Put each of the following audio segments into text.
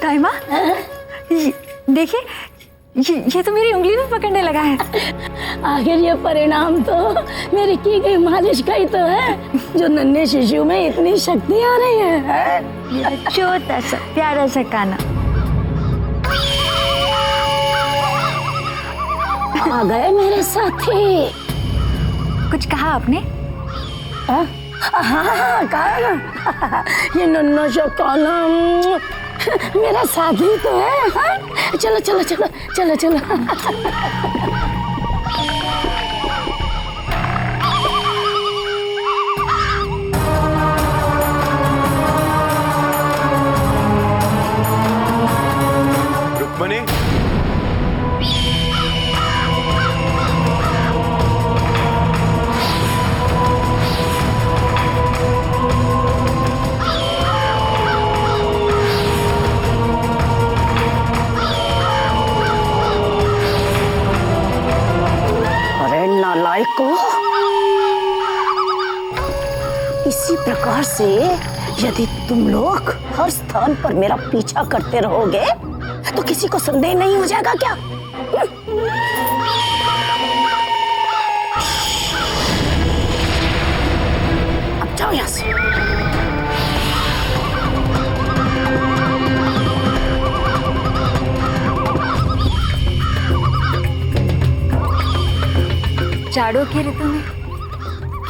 दाइमा, देखिए ये तो मेरी उंगली में पकड़ने लगा है। आखिर ये परिणाम तो मेरी की गई मालिश का ही तो है, जो नन्हे शिशु में इतनी शक्ति आ रही है। छोटा सा प्यारा सा काना। आ गए मेरे साथी। कुछ कहा आपने? हाँ कहा ना, ये नन्हा सा काना मेरा साथी तो है। हाँ? चलो चलो चलो चलो चलो। रुक्मणी, नालायको, इसी प्रकार से यदि तुम लोग हर स्थान पर मेरा पीछा करते रहोगे तो किसी को संदेह नहीं हो जाएगा क्या? अब जाओ यहां से। जाड़ों की ऋतु में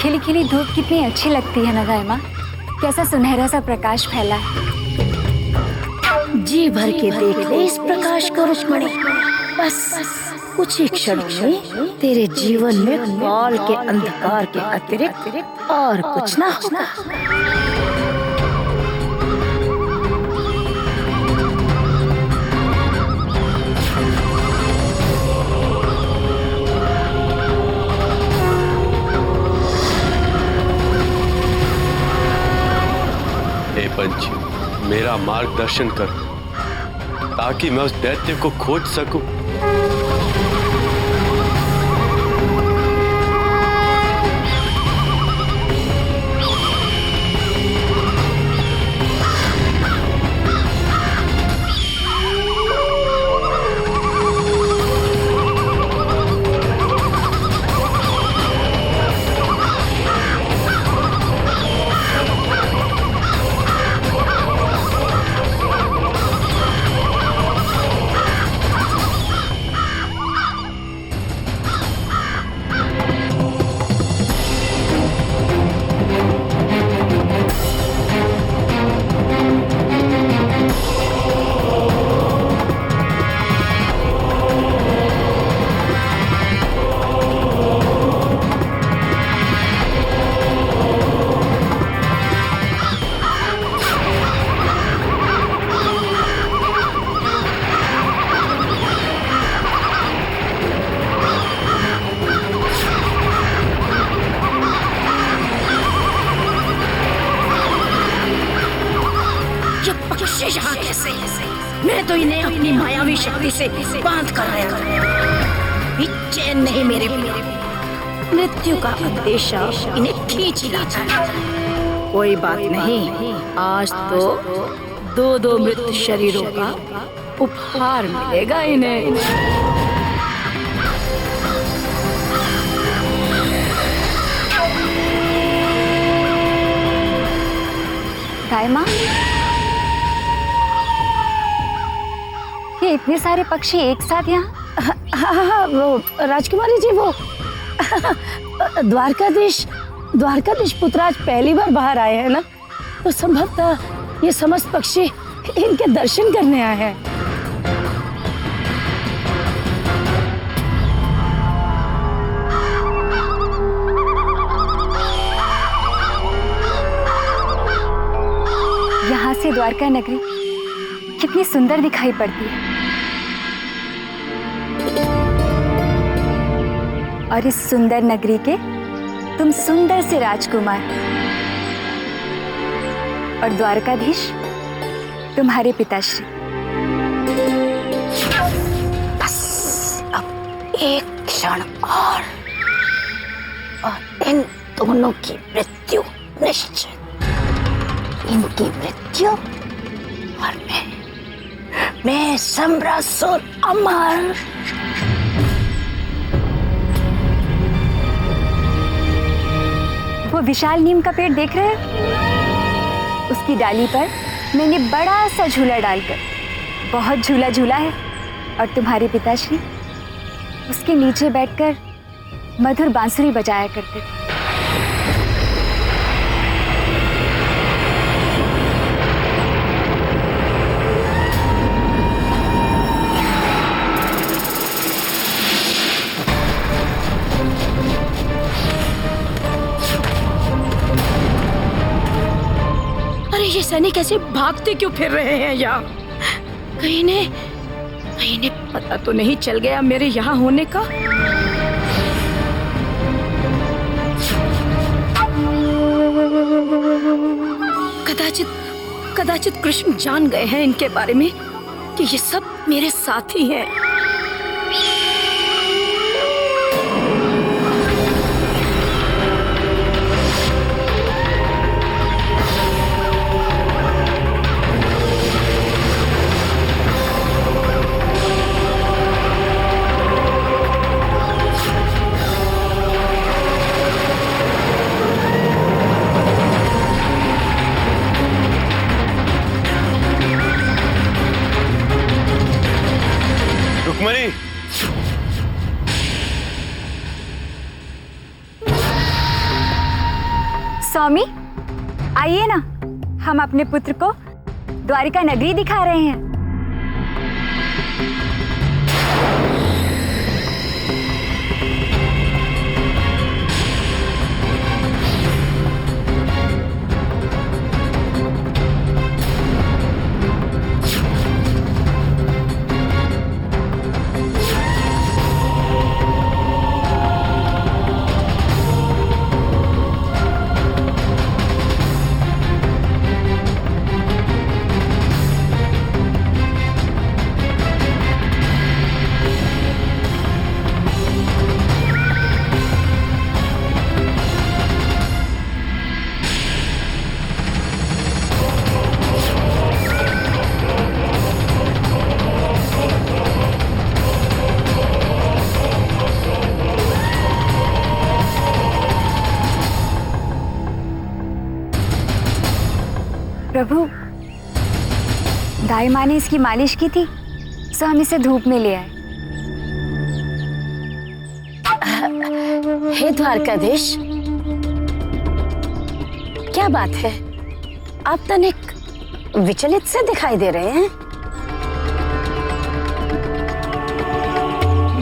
खिली खिली धूप कितनी अच्छी लगती है ना दाइमा। कैसा सुनहरा सा प्रकाश फैला है। जी भर के देख ले इस प्रकाश को रुक्मणी। बस कुछ ही क्षणों में तेरे जीवन में काल के अंधकार के अतिरिक्त और कुछ ना होगा। पंच, मेरा मार्गदर्शन कर ताकि मैं उस दैत्य को खोज सकूं। मैं तो इन्हें अपनी मायावी शक्ति से बांध कर आया। चैन नहीं मेरे प्रिय, मृत्यु का अंदेशा इन्हें खींच लाता है। कोई बात नहीं, आज तो दो मृत शरीरों का उपहार मिलेगा इन्हें। दाइमा, ये इतने सारे पक्षी एक साथ यहाँ? हाँ, वो राजकुमारी जी, वो द्वारकाधीश पुत्राज पहली बार बाहर आए हैं ना, तो संभवतः ये समस्त पक्षी इनके दर्शन करने आए हैं। यहाँ से द्वारका नगरी कितनी सुंदर दिखाई पड़ती है। और इस सुंदर नगरी के तुम सुंदर से राजकुमार और द्वारकाधीश तुम्हारे पिताश्री। बस अब एक क्षण और इन दोनों की मृत्यु निश्चित। इनकी मृत्यु और मैं सम्रासुर अमर। वो विशाल नीम का पेड़ देख रहे हैं? उसकी डाली पर मैंने बड़ा सा झूला डालकर बहुत झूला झूला है, और तुम्हारे पिताश्री उसके नीचे बैठकर मधुर बांसुरी बजाया करते थे। अरे ये सैनिक ऐसे भागते क्यों फिर रहे हैं यहाँ? कहीं ने पता तो नहीं चल गया मेरे यहाँ होने का? कदाचित कृष्ण जान गए हैं इनके बारे में कि ये सब मेरे साथी हैं। रुक्मणी, स्वामी आइए ना, हम अपने पुत्र को द्वारिका नगरी दिखा रहे हैं। प्रभु, दाई माँ ने इसकी मालिश की थी, सो हम इसे धूप में ले आए। हे द्वारकाधीश, क्या बात है? आप तनिक विचलित से दिखाई दे रहे हैं।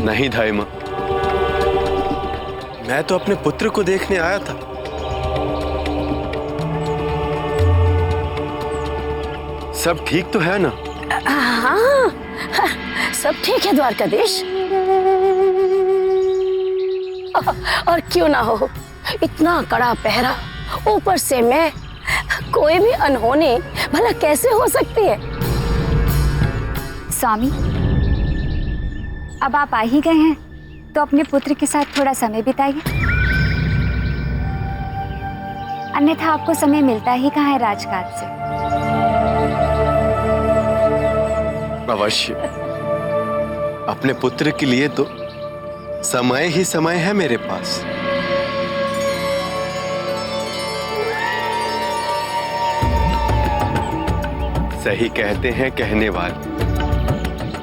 नहीं दाई माँ, मैं तो अपने पुत्र को देखने आया था। सब ठीक तो है ना? हाँ, सब ठीक है द्वारकाधीश। और क्यों ना हो, इतना कड़ा पहरा, ऊपर से मैं, कोई भी अनहोनी भला कैसे हो सकती है? स्वामी, अब आप आ ही गए हैं तो अपने पुत्र के साथ थोड़ा समय बिताइए, अन्यथा आपको समय मिलता ही कहाँ है राजकाज से। अवश्य, अपने पुत्र के लिए तो समय ही समय है मेरे पास। सही कहते हैं कहने वाले,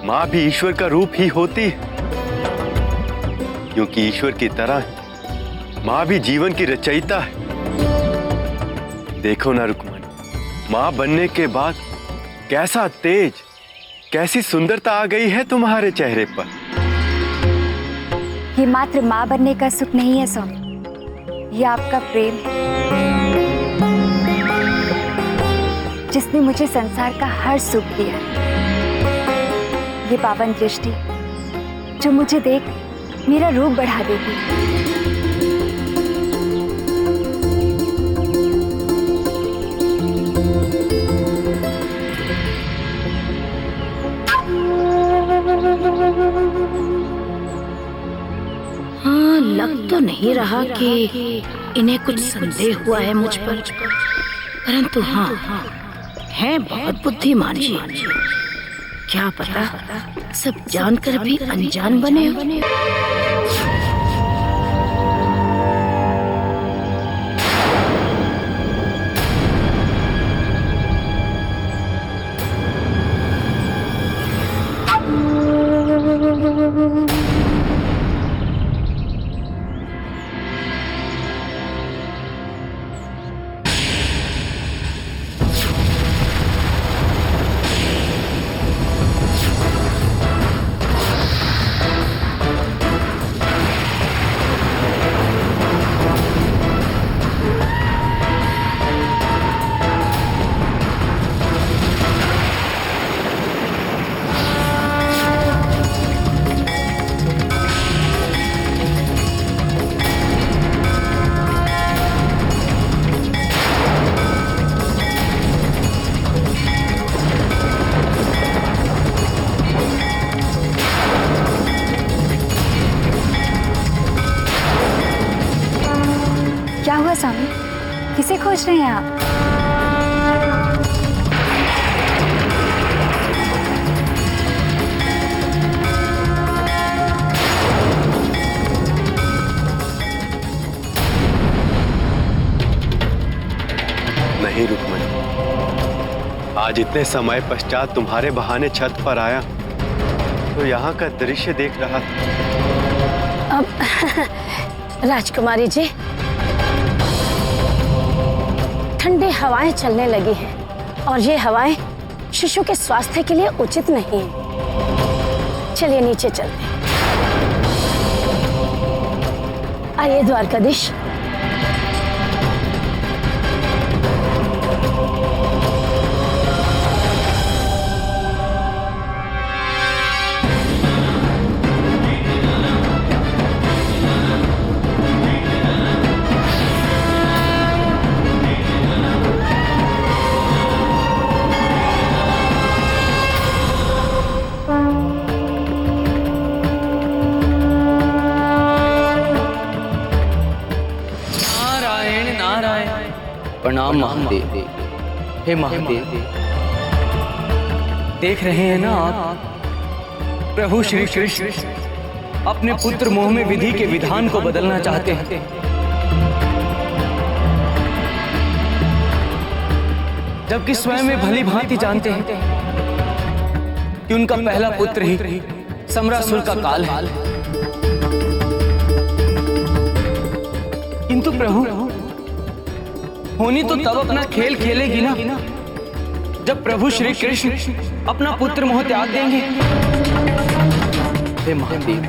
माँ भी ईश्वर का रूप ही होती है, क्योंकि ईश्वर की तरह माँ भी जीवन की रचयिता है। देखो ना रुक्मणी, माँ बनने के बाद कैसा तेज, कैसी सुंदरता आ गई है तुम्हारे चेहरे पर। ये मात्र माँ बनने का सुख नहीं है स्वामी, ये आपका प्रेम है, जिसने मुझे संसार का हर सुख दिया। ये पावन दृष्टि जो मुझे देख मेरा रूप बढ़ा देती है। हाँ, लग तो नहीं रहा कि इन्हें कुछ संदेह हुआ है मुझ पर। परंतु हाँ, है बहुत बुद्धिमान जी। क्या पता सब जानकर भी अनजान बने हो। क्या हुआ स्वामी, किसे खोज रहे हैं आप? नहीं रुक्मणी, आज इतने समय पश्चात तुम्हारे बहाने छत पर आया तो यहाँ का दृश्य देख रहा था। अब राजकुमारी जी, ठंडी हवाएं चलने लगी हैं और ये हवाएं शिशु के स्वास्थ्य के लिए उचित नहीं है। चलिए नीचे चलते हैं। आइए द्वारकाधीश। प्रणाम महादेव। हे महादेव, देख रहे हैं ना आप, प्रभु श्री कृष्ण अपने पुत्र मोह में विधि के विधान को बदलना चाहते हैं। जबकि स्वयं वे भली भांति जानते हैं कि उनका पहला पुत्र ही समरासुर का काल है। किंतु प्रभु, होनी तो तब अपना खेल खेलेगी ना जब प्रभु श्री कृष्ण अपना पुत्र मोह त्याग देंगे। हे महादेव,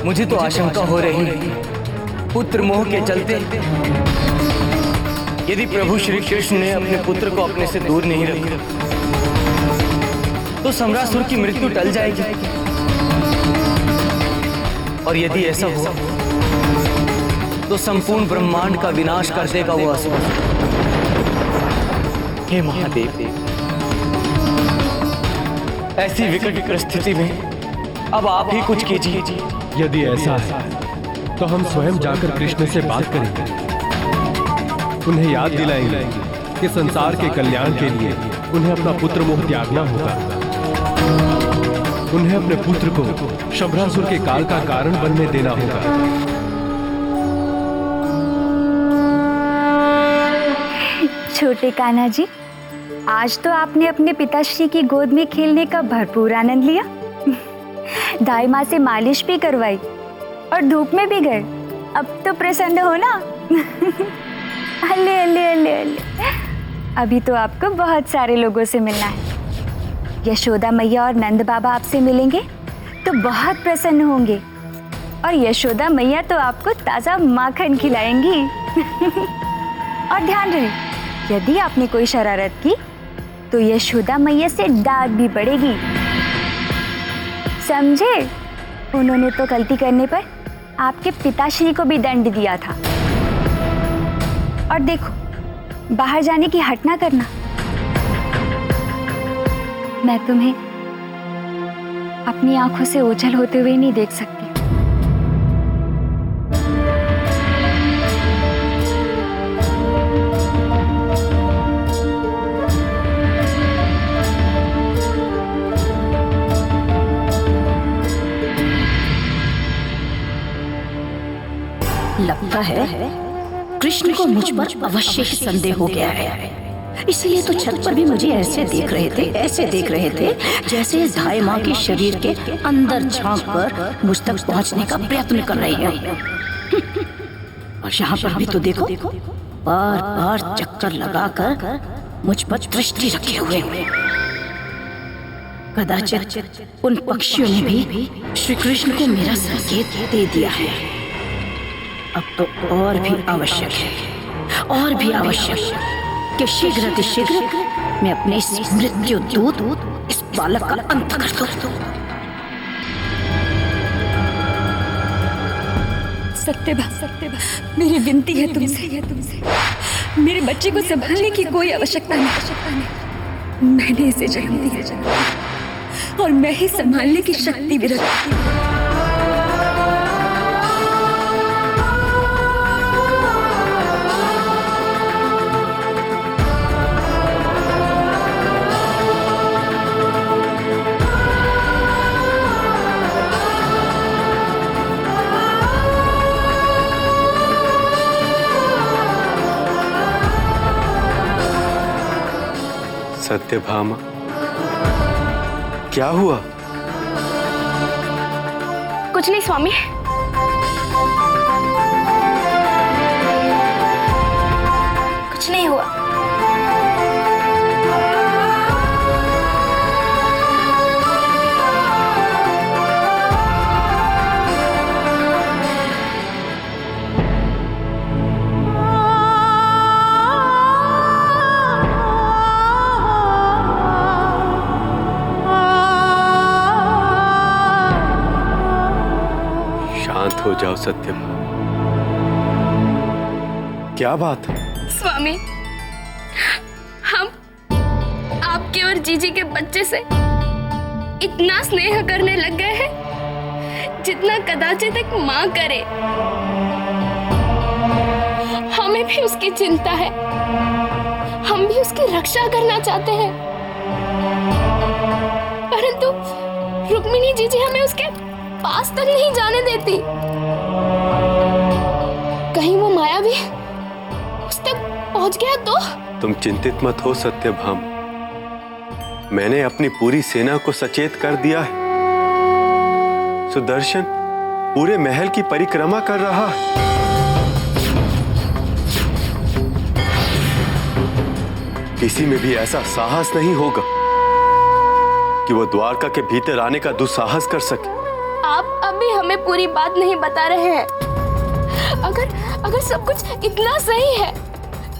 मुझे तो आशंका हो रही है पुत्र मोह के चलते यदि प्रभु श्री कृष्ण ने अपने पुत्र को अपने से दूर नहीं रखा तो समरासुर की मृत्यु टल जाएगी। और यदि ऐसा हुआ तो संपूर्ण ब्रह्मांड का विनाश कर देगा वो असुर। हे महादेव, ऐसी विकट परिस्थिति में अब आप ही कुछ कीजिए। यदि ऐसा है तो हम स्वयं जाकर कृष्ण से बात करेंगे, उन्हें याद दिलाएंगे कि संसार के कल्याण के लिए उन्हें अपना पुत्र मोह त्यागना होगा। उन्हें अपने पुत्र को शंभरासुर के काल का कारण बनने देना होगा। छोटे कान्हा जी, आज तो आपने अपने पिताश्री की गोद में खेलने का भरपूर आनंद लिया। दाई माँ से मालिश भी करवाई और धूप में भी गए। अब तो प्रसन्न हो ना? अले अले अले अले। अभी तो आपको बहुत सारे लोगों से मिलना है। यशोदा मैया और नंद बाबा आपसे मिलेंगे तो बहुत प्रसन्न होंगे और यशोदा मैया तो आपको ताज़ा माखन खिलाएंगी। और ध्यान रहे, यदि आपने कोई शरारत की तो यशोदा मैया से डांट भी पड़ेगी, समझे? उन्होंने तो गलती करने पर आपके पिताश्री को भी दंड दिया था। और देखो, बाहर जाने की हट ना करना। मैं तुम्हें अपनी आंखों से ओझल होते हुए नहीं देख सकती। कृष्ण को मुझ पर अवश्य ही संदेह हो गया है। इसलिए तो छत पर भी मुझे ऐसे देख रहे थे जैसे इस ढाई माह के शरीर के अंदर झांक कर मुझ तक पहुंचने का प्रयत्न कर रहे हैं। और यहाँ पर भी तो देखो, बार बार चक्कर लगाकर मुझ पर दृष्टि रखे हुए हैं। कदाचित उन पक्षियों ने भी श्री कृष्ण को मेरा संकेत दे दिया है। अब तो और भी आवश्यक है कि शीघ्र मैं अपने इस मृत्यु दूत इस बालक का अंत कर दूं। सत्यभा, मेरी विनती है तुमसे, मेरे बच्चे को संभालने की कोई आवश्यकता नहीं। मैंने इसे जन्म दिया और मैं ही संभालने की शक्ति भी रखती हूँ। सत्यभामा, क्या हुआ? कुछ नहीं स्वामी। कुछ नहीं हुआ। हो जाओ सत्यभामा, क्या बात है? स्वामी, हम आपके और जीजी के बच्चे से इतना स्नेह करने लग गए हैं जितना कदाचित एक माँ करे। हमें भी उसकी चिंता है, हम भी उसकी रक्षा करना चाहते हैं, परंतु रुक्मिणी जीजी हमें उसके पास तक नहीं जाने देती। कहीं वो मायावी उस तक पहुंच गया तो? तुम चिंतित मत हो सत्यभामा, मैंने अपनी पूरी सेना को सचेत कर दिया है। सुदर्शन पूरे महल की परिक्रमा कर रहा है। किसी में भी ऐसा साहस नहीं होगा कि वो द्वारका के भीतर आने का दुस्साहस कर सके। आप अभी हमें पूरी बात नहीं बता रहे हैं। अगर सब कुछ इतना सही है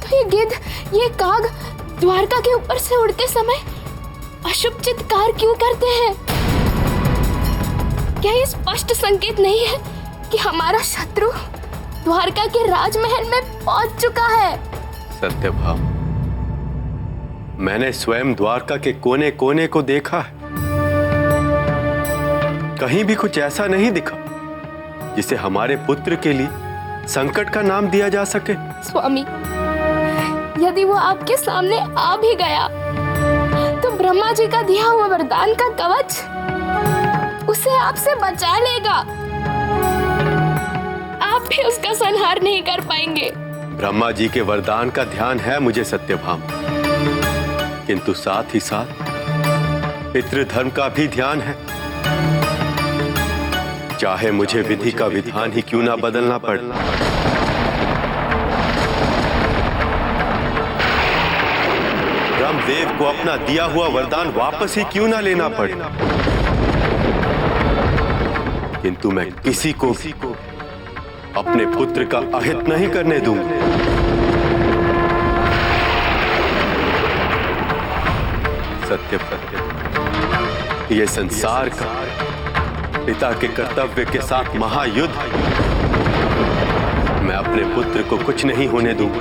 तो ये गिद्ध, ये काग द्वारका के ऊपर से उड़ते समय अशुभ चित्कार क्यों करते हैं? क्या ये स्पष्ट संकेत नहीं है कि हमारा शत्रु द्वारका के राजमहल में पहुंच चुका है? सत्यभामा, मैंने स्वयं द्वारका के कोने कोने को देखा है, कहीं भी कुछ ऐसा नहीं दिखा जिसे हमारे पुत्र के लिए संकट का नाम दिया जा सके। स्वामी, यदि वो आपके सामने आ भी गया तो ब्रह्मा जी का दिया हुआ वरदान का कवच उसे आपसे बचा लेगा। आप भी उसका संहार नहीं कर पाएंगे। ब्रह्मा जी के वरदान का ध्यान है मुझे सत्यभामा, किंतु साथ ही साथ पितृधर्म का भी ध्यान है। चाहे मुझे विधि का विधान ही क्यों ना बदलना पड़े। ब्रह्मदेव को अपना दिया हुआ वरदान वापस ही क्यों ना लेना पड़े, किंतु मैं किसी को भी अपने पुत्र का अहित नहीं करने दूंगा। सत्य ये संसार का पिता के कर्तव्य के साथ महायुद्ध, मैं अपने पुत्र को कुछ नहीं होने दूंगा।